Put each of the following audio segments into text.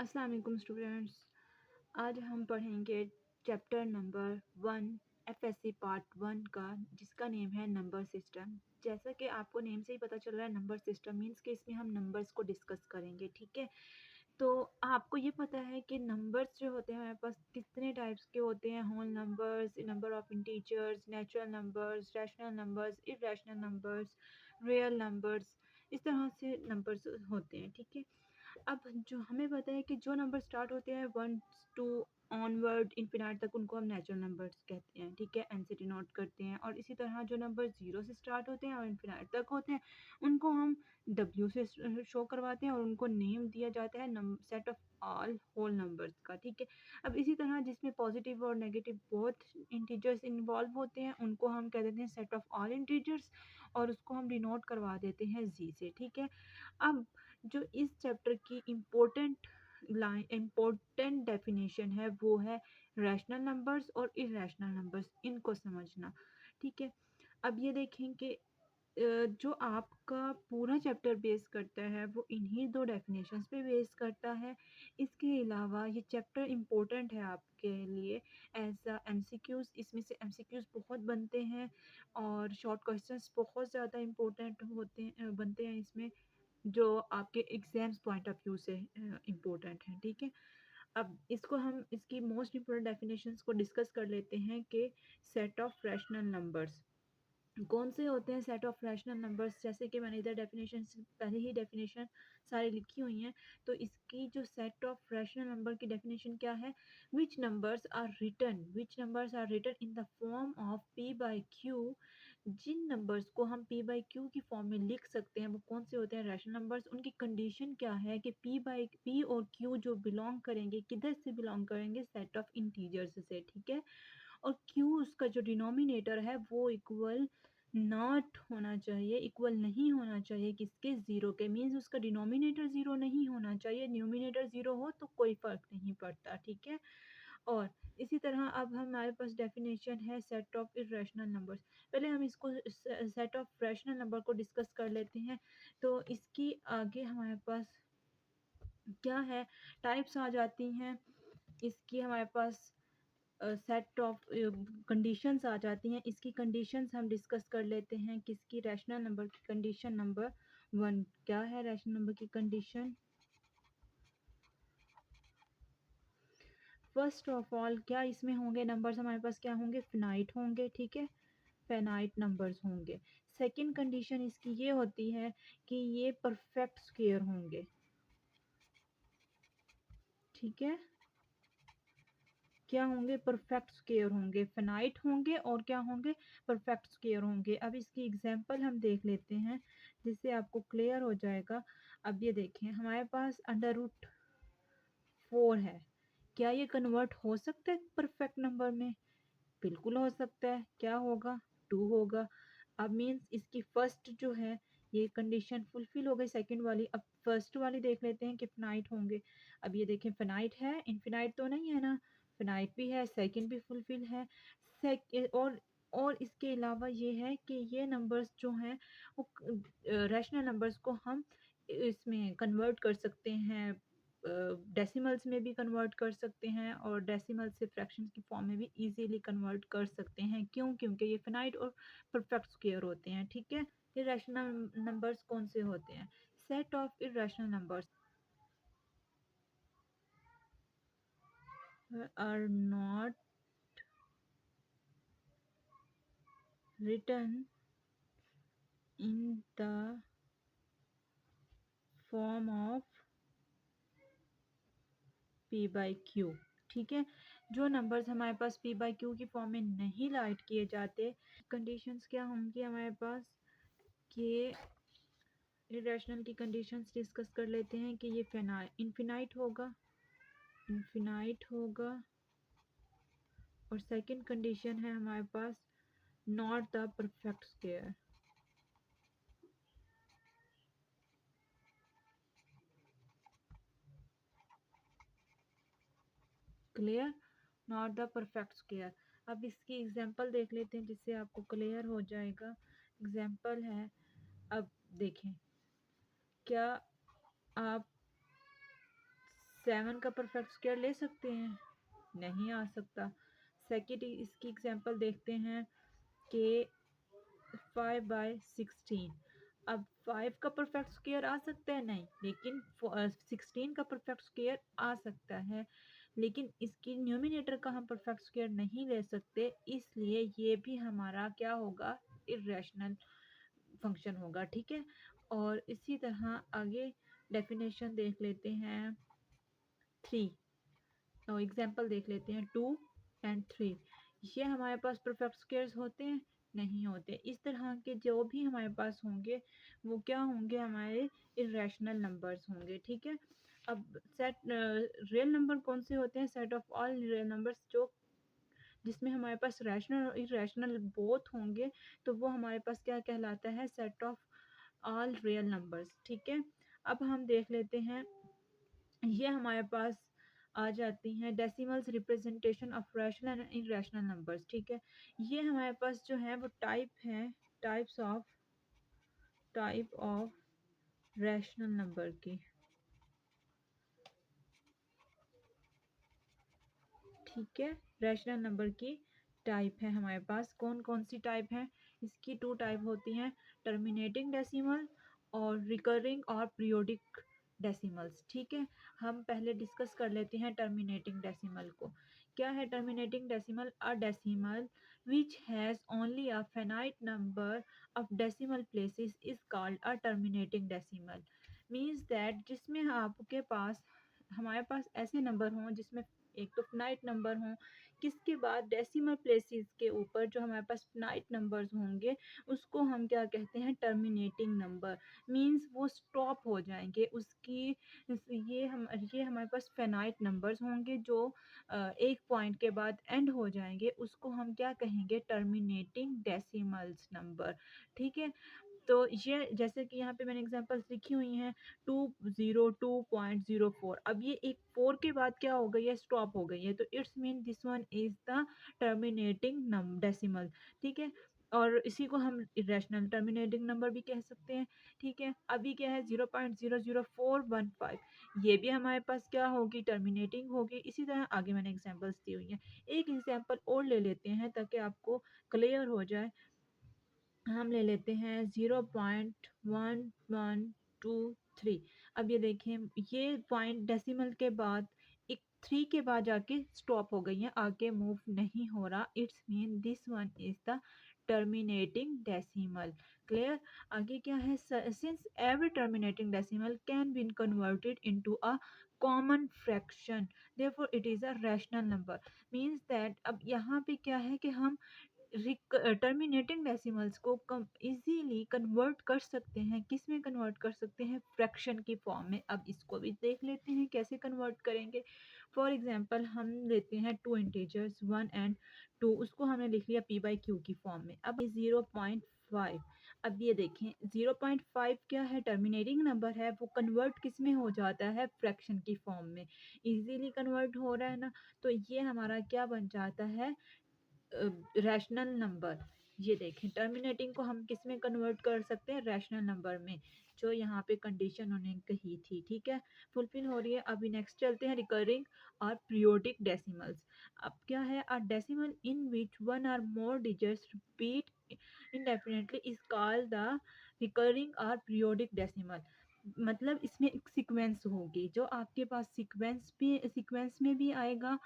अस्सलाम वालेकुम स्टूडेंट्स। आज हम पढ़ेंगे चैप्टर नंबर 1 एफएससी पार्ट 1 का, जिसका नेम है नंबर सिस्टम। जैसा कि आपको नेम से ही पता चल रहा है, नंबर सिस्टम मींस कि इसमें हम नंबर्स को डिस्कस करेंगे। ठीक है, तो आपको ये पता है कि नंबर्स जो होते हैं हमारे पास कितने टाइप्स के होते हैं? Whole numbers, number of integers, natural numbers, rational numbers, irrational numbers, real numbers, इस तरह से नंबर्स होते हैं। ठीक है, अब जो हमें पता है कि जो नंबर स्टार्ट होते हैं 1 टू ऑनवर्ड इन्फिनाइट तक, उनको हम नेचुरल नंबर्स कहते हैं। ठीक है, एन से डिनोट करते हैं। और इसी तरह जो नंबर 0 से स्टार्ट होते हैं और इन्फिनाइट तक होते हैं, उनको हम डब्ल्यू से शो करवाते हैं और उनको नेम दिया जाता है set of all whole numbers का। ठीक है, अब इसी तरह जिसमें पॉजिटिव और नेगेटिव बोथ इंटीजर्स इन्वॉल्व होते हैं, उनको हम कह देते हैं सेट ऑफ ऑल इंटीजर्स, और उसको हम डिनोट करवा देते हैं जी से। ठीक है, अब जो इस चैप्टर की इम्पोर्टेंट डेफिनेशन है वो है रैशनल नंबर्स और इरेशनल नंबर्स, इनको समझना। ठीक है, अब ये देखें कि जो आपका पूरा चैप्टर बेस करता है वो इन्हीं दो डेफिनेशंस पे बेस करता है। इसके अलावा ये चैप्टर इम्पोर्टेंट है आपके लिए एज अ एमसीक्यूज़। इसमें से एमसीक्यूज़ बहुत बनते हैं और शॉर्ट क्वेश्चंस बहुत ज़्यादा इम्पोर्टेंट बनते हैं इसमें, जो आपके एग्जाम्स पॉइंट ऑफ व्यू से इम्पोर्टेंट है। ठीक है, अब इसको हम इसकी मोस्ट इम्पोर्टेंट डेफिनेशंस को डिस्कस कर लेते हैं कि सेट ऑफ रैशनल नंबर्स कौन से होते हैं। सेट ऑफ रैशनल नंबर्स, जैसे कि मैंने इधर डेफिनेशन पहले ही डेफिनेशन सारी लिखी हुई हैं, तो इसकी जो सेट ऑफ रैशनल नंबर की डेफिनेशन क्या है? Which numbers are written in the form of P by Q. जिन नंबर्स को हम पी बाई क्यू की फॉर्म में लिख सकते हैं वो कौन से होते हैं? Rational numbers. उनकी कंडीशन क्या है कि पी और क्यू जो बिलोंग करेंगे, किधर से बिलोंग करेंगे? सेट ऑफ इंटीजर्स से। ठीक है, और क्यू उसका जो डिनोमिनेटर है वो इक्वल नॉट होना चाहिए, इक्वल नहीं होना चाहिए किसके? ज़ीरो के। मीन्स उसका डिनोमिनेटर ज़ीरो नहीं होना चाहिए, न्यूमिनेटर ज़ीरो हो तो कोई फ़र्क नहीं पड़ता। ठीक है, और इसी तरह अब हमारे पास डेफिनेशन है सेट ऑफ इरेशनल नंबर्स। पहले हम इसको सेट ऑफ रैशनल नंबर को डिस्कस कर लेते हैं। तो इसकी आगे हमारे पास क्या है, टाइप्स आ जाती हैं। इसकी हमारे पास सेट ऑफ कंडीशंस आ जाती हैं। इसकी कंडीशंस हम डिस्कस कर लेते हैं। किसकी? रैशनल नंबर की कंडीशन नंबर 1 क्या है? रैशनल नंबर की कंडीशन, फर्स्ट ऑफ ऑल क्या इसमें होंगे नंबर्स? हमारे पास क्या होंगे? फिनाइट होंगे। ठीक है, फेनाइट नंबर्स होंगे। सेकंड कंडीशन इसकी ये होती है कि ये परफेक्ट स्क्वायर होंगे। ठीक है, क्या होंगे? परफेक्ट स्क्वायर होंगे, फिनाइट होंगे और क्या होंगे? परफेक्ट स्क्वायर होंगे। अब इसकी एग्जांपल हम देख लेते हैं जिससे आपको क्लियर हो जाएगा। अब ये देखें, हमारे पास अंडर रूट 4 है। क्या ये कन्वर्ट हो सकता है परफेक्ट नंबर में? बिल्कुल हो सकता है। क्या होगा? 2 होगा। अब मीन्स इसकी फर्स्ट जो है ये कंडीशन फुलफिल हो गई, सेकंड वाली। अब फर्स्ट वाली देख लेते हैं कि फिनाइट होंगे। अब ये देखें, फिनाइट है, इनफिनाइट तो नहीं है ना। फिनाइट भी है, सेकंड भी फुलफिल है। और इसके अलावा ये है कि ये नंबर्स जो हैं वो रैशनल नंबर्स को हम इसमें कन्वर्ट कर सकते हैं, डेसिमल्स में भी कन्वर्ट कर सकते हैं और डेसिमल से फ्रैक्शंस की फॉर्म में भी इजीली कन्वर्ट कर सकते हैं। क्यों? क्योंकि ये फिनाइट और परफेक्ट स्क्वायर होते हैं। ठीक है, इरेशनल नंबर्स कौन से होते हैं? Set of irrational numbers are not written in the form of p by q। ठीक है, जो नंबर्स हमारे पास p by q की फॉर्म में नहीं राइट किए जाते, कंडीशंस क्या होंगी हमारे पास? कि इरेशनल की कंडीशंस डिस्कस कर लेते हैं कि ये इनफिनाइट होगा, इनफिनाइट होगा। और सेकंड कंडीशन है हमारे पास not the perfect square. Clear? Not the perfect square. अब इसकी एग्जांपल देख लेते हैं जिससे आपको क्लियर हो जाएगा। एग्जांपल है, अब देखें, क्या आप 7 का परफेक्ट स्क्वायर ले सकते हैं? नहीं आ सकता। सेकेंड इसकी एग्जांपल देखते हैं कि 5/16। अब 5 का परफेक्ट स्क्वायर आ सकता है? नहीं, लेकिन 16 का परफेक्ट स्क्वायर आ सकता है, लेकिन इसकी न्यूमिनेटर का हम परफेक्ट स्क्वायर नहीं ले सकते, इसलिए ये भी हमारा क्या होगा, इरेशनल फंक्शन होगा। ठीक है, और इसी तरह आगे डेफिनेशन देख लेते हैं 3। तो एग्जांपल देख लेते हैं 2 एंड 3। ये हमारे पास परफेक्ट स्क्वायर्स होते हैं? नहीं होते। इस तरह के जो भी हमारे पास होंगे वो क्या होंगे, हमारे इरेशनल नंबर्स होंगे। ठीक है, अब सेट रियल नंबर कौन से होते हैं? Set of all real numbers, जो जिसमें हमारे पास रैशनल और इरेशनल बोथ होंगे, तो वो हमारे पास क्या कहलाता है? Set of all real numbers. ठीक है, अब हम देख लेते हैं, ये हमारे पास आ जाती हैं decimals representation of rational and irrational numbers. ठीक है, ये हमारे पास जो है वो टाइप ऑफ रैशनल नंबर की। ठीक है, रैशनल नंबर की टाइप है हमारे पास। कौन कौन सी टाइप है? इसकी 2 टाइप होती हैं, टर्मिनेटिंग डेसिमल और रिकरिंग और पीरियोडिक डेसिमल्स। ठीक है, हम पहले डिस्कस कर लेते हैं टर्मिनेटिंग डेसिमल को। क्या है terminating decimal? A decimal which has only a finite number of decimal places is called a terminating decimal. Means that जिसमें आपके पास, हमारे पास ऐसे नंबर हों जिसमें एक तो फिनाइट नंबर हों, किसके बाद डेसिमल प्लेसेस के ऊपर जो हमारे पास फिनाइट नंबर्स होंगे उसको हम क्या कहते हैं? Terminating number. मींस वो स्टॉप हो जाएंगे उसकी, ये हमारे पास फिनाइट नंबर्स होंगे जो एक पॉइंट के बाद एंड हो जाएंगे, उसको हम क्या कहेंगे? Terminating decimals number. ठीक है, तो ये जैसे कि यहाँ पे मैंने एग्जांपल्स लिखी हुई हैं 202.04। अब ये एक 4 के बाद क्या हो गई है? स्टॉप हो गई है, तो it's mean this one is the terminating decimal. ठीक है, और इसी को हम इरेशनल टर्मिनेटिंग नंबर भी कह सकते हैं। ठीक है, अभी क्या है 0.00415, ये भी हमारे पास क्या होगी? टर्मिनेटिंग होगी। इसी तरह आगे मैंने एग्जांपल्स दी हुई हैं, एक एग्जांपल और ले लेते हैं ताकि आपको क्लियर हो जाए। हम ले लेते हैं 0.1123। अब ये देखें, ये पॉइंट डेसिमल के बाद एक 3 के बाद जाके स्टॉप हो गई है, आगे मूव नहीं हो रहा। It's mean this one is the terminating decimal. Clear? आगे क्या है? Since every terminating decimal can be converted into a common fraction therefore it is a rational number. Means that अब यहाँ पे क्या है कि हम टर्मिनेटिंग डेसिमल्स को कम इजीली कन्वर्ट कर सकते हैं। किस में कन्वर्ट कर सकते हैं? फ्रैक्शन की फॉर्म में। अब इसको भी देख लेते हैं कैसे कन्वर्ट करेंगे। फॉर एग्जांपल हम लेते हैं 2 इंटीजर्स 1 एंड 2, उसको हमने लिख लिया p/q की फॉर्म में। अब 0.5, अब ये देखें 0.5 क्या है? टर्मिनेटिंग नंबर है, वो कन्वर्ट किस में हो जाता है? फ्रैक्शन की फॉर्म में। इजीली कन्वर्ट हो रहा है ना, तो ये हमारा क्या बन जाता है? Rational number. ये देखें, टर्मिनेटिंग को हम किस में कन्वर्ट कर सकते हैं? रैशनल नंबर में, जो यहाँ पे कंडीशन उन्होंने कही थी। ठीक है, फुलफिल हो रही है। अभी नेक्स्ट चलते हैं रिकरिंग और पीरियोडिक डेसिमल्स। अब क्या है? A decimal in which one are more digits repeat indefinitely is called the recurring or periodic decimal. मतलब इसमें एक सीक्वेंस होगी, जो आपके पास सीक्वेंस में भी आएगा,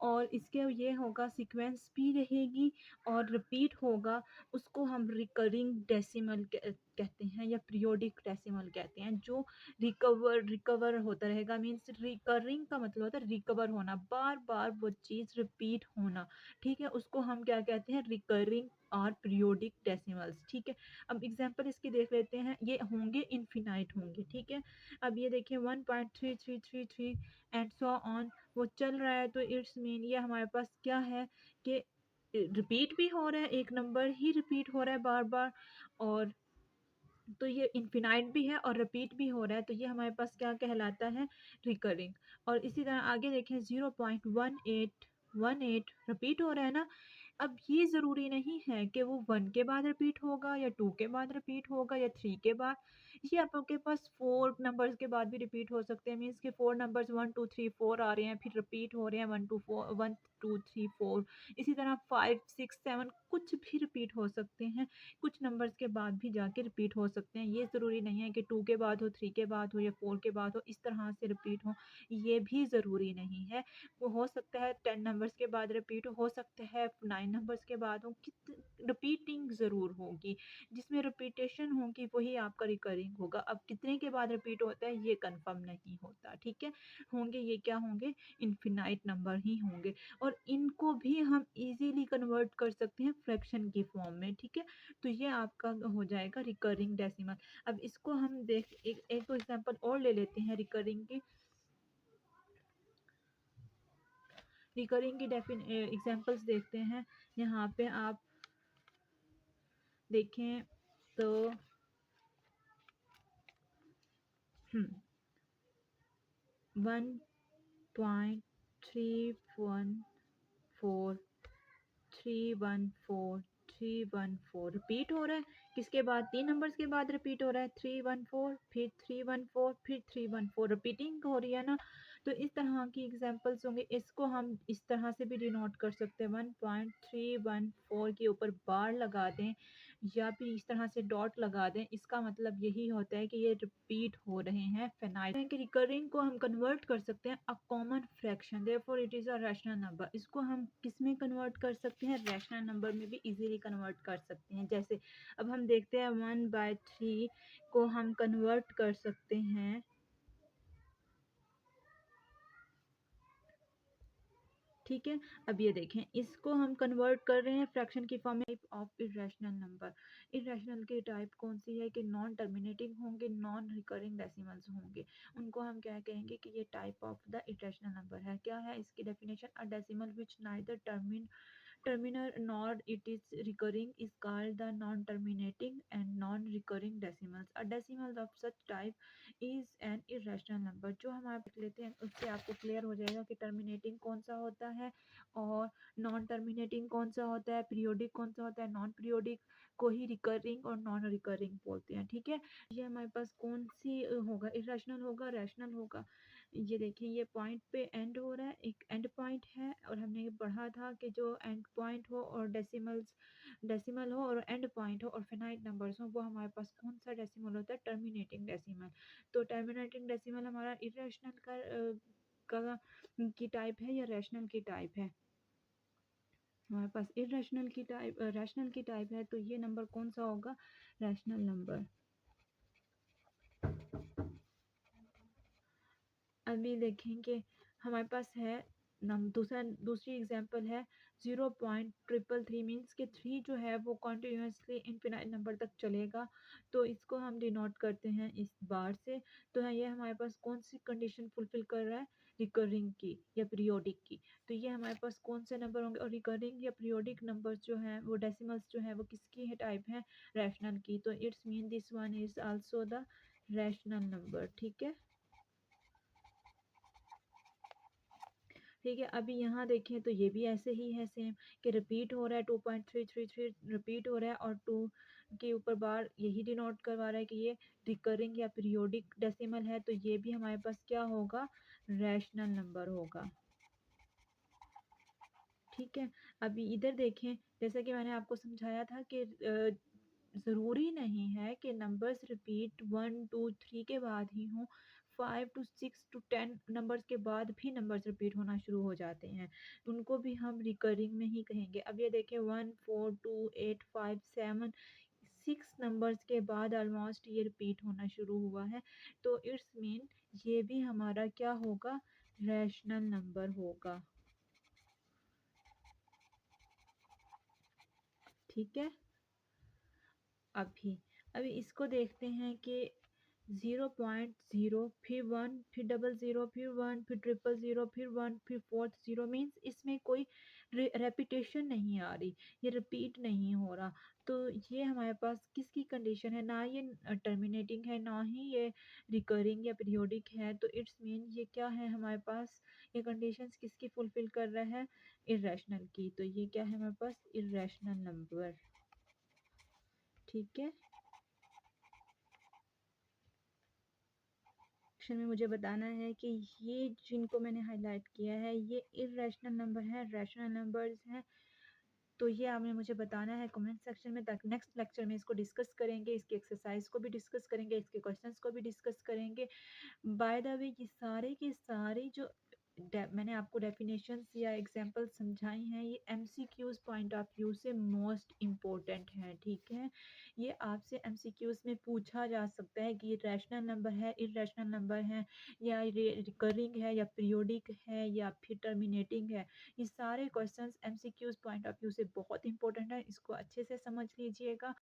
और इसके ये होगा सीक्वेंस भी रहेगी और रिपीट होगा, उसको हम रिकरिंग डेसिमल कहते हैं या पीरियोडिक डेसिमल कहते हैं। जो रिकवर होता रहेगा, मीन्स रिकरिंग का मतलब होता है रिकवर होना, बार बार वो चीज़ रिपीट होना। ठीक है, उसको हम क्या कहते हैं? Recurring or periodic decimals. ठीक है, अब एग्जांपल इसकी देख लेते हैं, ये होंगे इनफिनाइट होंगे। ठीक है, अब ये देखिए 1.3333 एंड सो ऑन, वो चल रहा है, तो इट्स मीन ये हमारे पास क्या है कि रिपीट भी हो रहा है, एक नंबर ही रिपीट हो रहा है बार बार, और तो ये इनफिनाइट भी है और रिपीट भी हो रहा है, तो ये हमारे पास क्या कहलाता है? रिकरिंग। और इसी तरह आगे देखें 0.1818 रिपीट हो रहा है ना। अब ये ज़रूरी नहीं है कि वो 1 के बाद रिपीट होगा या 2 के बाद रिपीट होगा या 3 के बाद। ये आपके पास 4 नंबर्स के बाद भी रिपीट हो सकते हैं, मीन्स कि 4 नंबर्स 1 2 3 4 आ रहे हैं, फिर रिपीट हो रहे हैं 1 2 4 1 2 3 4। इसी तरह 5 6 7 कुछ भी रिपीट हो सकते हैं, कुछ नंबर्स के बाद भी जाके रिपीट हो सकते हैं। ये ज़रूरी नहीं है कि 2 के बाद हो, 3 के बाद हो या 4 के बाद हो, इस तरह से रिपीट हो, ये भी ज़रूरी नहीं है। वो हो सकता है 10 नंबर्स के बाद रिपीट हो सकता है 9 नंबर्स के बाद हो, रिपीटिंग ज़रूर होगी, जिसमें रिपीटेशन होगी वही आपका रिकरिंग होगा। अब कितने के बाद रिपीट होता है ये कंफर्म नहीं होता, ठीक है। होंगे ये क्या होंगे, इनफिनाइट नंबर ही होंगे, और इनको भी हम इजीली कन्वर्ट कर सकते हैं फ्रैक्शन की फॉर्म में, ठीक है। तो ये आपका हो जाएगा रिकरिंग डेसिमल। अब इसको हम देख एक तो एग्जांपल और ले लेते हैं रिकरिंग की। रिकरिंग की एग्जांपल्स देखते हैं। यहाँ पे आप देखें तो 1.314 314 314 रिपीट हो रहा है, किसके बाद, 3 नंबर्स के बाद रिपीट हो रहा है, 314 फिर 314 फिर 314 रिपीटिंग हो रही है ना। तो इस तरह की एग्जांपल्स होंगे, इसको हम इस तरह से भी डिनोट कर सकते हैं, 1.314 के ऊपर बार लगा दें या फिर इस तरह से डॉट लगा दें, इसका मतलब यही होता है कि ये रिपीट हो रहे हैं फेनाइट कि रिकरिंग को हम कन्वर्ट कर सकते हैं a common fraction, therefore it is a rational number. इसको हम किस में कन्वर्ट कर सकते हैं, रैशनल नंबर में भी इजीली कन्वर्ट कर सकते हैं। जैसे अब हम देखते हैं 1/3 को हम कन्वर्ट कर सकते हैं, ठीक है। अब ये देखें, इसको हम कन्वर्ट कर रहे हैं फ्रैक्शन की फॉर्म में ऑफ इरेशनल नंबर। इरेशनल की टाइप कौन सी है कि नॉन टर्मिनेटिंग होंगे, नॉन रिकरिंग डेसिमल्स होंगे, उनको हम क्या कहेंगे कि ये type of the irrational number है। क्या है इसकी definition, a decimal which neither terminal nor it is recurring is called the non-terminating and non-recurring decimals. A decimal of such type is an irrational number। जो हम आप देख लेते हैं उससे आपको क्लियर हो जाएगा कि टर्मिनेटिंग कौन सा होता है और नॉन टर्मिनेटिंग कौन सा होता है, पीरियोडिक कौन सा होता है, नॉन पीरियोडिक को ही रिकरिंग और नॉन रिकरिंग बोलते हैं, ठीक है। ये हमारे पास कौन सी होगा, इरेशनल होगा, रैशनल होगा। ये देखिए ये पॉइंट पे एंड हो रहा है, एक एंड पॉइंट है, और हमने ये पढ़ा था कि जो एंड पॉइंट हो और डेसिमल हो और एंड पॉइंट हो और फिनाइट नंबर्स हो, वो हमारे पास कौन सा डेसिमल होता है, टर्मिनेटिंग डेसिमल। तो टर्मिनेटिंग डेसिमल हमारा इरेशनल का की टाइप है या रैशनल की टाइप है, हमारे पास इरेशनल की टाइप रैशनल की टाइप है, तो ये नंबर कौन सा होगा, रैशनल नंबर। अभी देखेंगे हमारे पास है दूसरी एग्जांपल है 0.333 मीन्स के 3 जो है वो कॉन्टिन्यूसली इनफिनाइट नंबर तक चलेगा। तो इसको हम डिनोट करते हैं इस बार से। तो है ये हमारे पास कौन सी कंडीशन फुलफिल कर रहा है, रिकरिंग की या पीरियोडिक की। तो ये हमारे पास कौन से नंबर होंगे, और रिकरिंग या पीरियोडिक नंबर्स जो हैं वो डेसिमल्स जो है वो किसकी है टाइप है, रैशनल की। तो it's mean this one is also the rational number, ठीक है। ठीक है, अभी यहाँ देखें तो ये भी ऐसे ही है सेम कि रिपीट हो रहा है, 2.333 रिपीट हो रहा है और 2 के ऊपर बार यही डिनोट करवा रहा है कि ये रिकरिंग या पीरियोडिक डेसिमल है। तो ये भी हमारे पास क्या होगा, रैशनल नंबर होगा, ठीक है। अभी इधर देखें, जैसा कि मैंने आपको समझाया था कि ज़रूरी नहीं है कि नंबर्स रिपीट 1 2 3 के बाद ही हों, 5 to 6 to 10 नंबर्स के बाद भी नंबर्स रिपीट होना शुरू हो जाते हैं, उनको भी हम रिकरिंग में ही कहेंगे। अब ये देखें 1 4 2 8 5 7 6 नंबर्स के बाद ऑलमोस्ट ये रिपीट होना शुरू हुआ है, तो इट्स मीन ये भी हमारा क्या होगा, रैशनल नंबर होगा, ठीक है। अभी अभी इसको देखते हैं कि 0.0 फिर 1 फिर 00 फिर 1 फिर 000 फिर 1 फिर फोर्थ 0 मीन्स इसमें कोई रेपिटेशन नहीं आ रही, ये रिपीट नहीं हो रहा। तो ये हमारे पास किसकी कंडीशन है, ना ये टर्मिनेटिंग है ना ही ये रिकरिंग या पीरियोडिक है। तो इट्स मीन ये क्या है हमारे पास, ये कंडीशंस किसकी फुलफिल कर रहा है, इरेशनल की। तो ये क्या है हमारे पास, इरेशनल नंबर, ठीक है। सेक्शन में मुझे बताना है कि ये जिनको मैंने हाईलाइट किया है ये इर्रेशनल नंबर है, रैशनल नंबर्स हैं। तो ये आपने मुझे बताना है कमेंट सेक्शन में, ताकि नेक्स्ट लेक्चर में इसको डिस्कस करेंगे, इसकी एक्सरसाइज को भी डिस्कस करेंगे, इसके क्वेश्चंस को भी डिस्कस करेंगे। बाय द वे ये सारे के सारे जो मैंने आपको डेफिनेशंस या एग्जांपल समझाई हैं ये एमसीक्यूज पॉइंट ऑफ व्यू से मोस्ट इम्पोर्टेंट है, ठीक है। ये आपसे एमसीक्यूज में पूछा जा सकता है कि ये रैशनल नंबर है, इर्रेशनल नंबर है, या रिकरिंग है, या पीरियोडिक है, या फिर टर्मिनेटिंग है। ये सारे questions MCQs point of view से बहुत इंपॉर्टेंट है, इसको अच्छे से समझ लीजिएगा।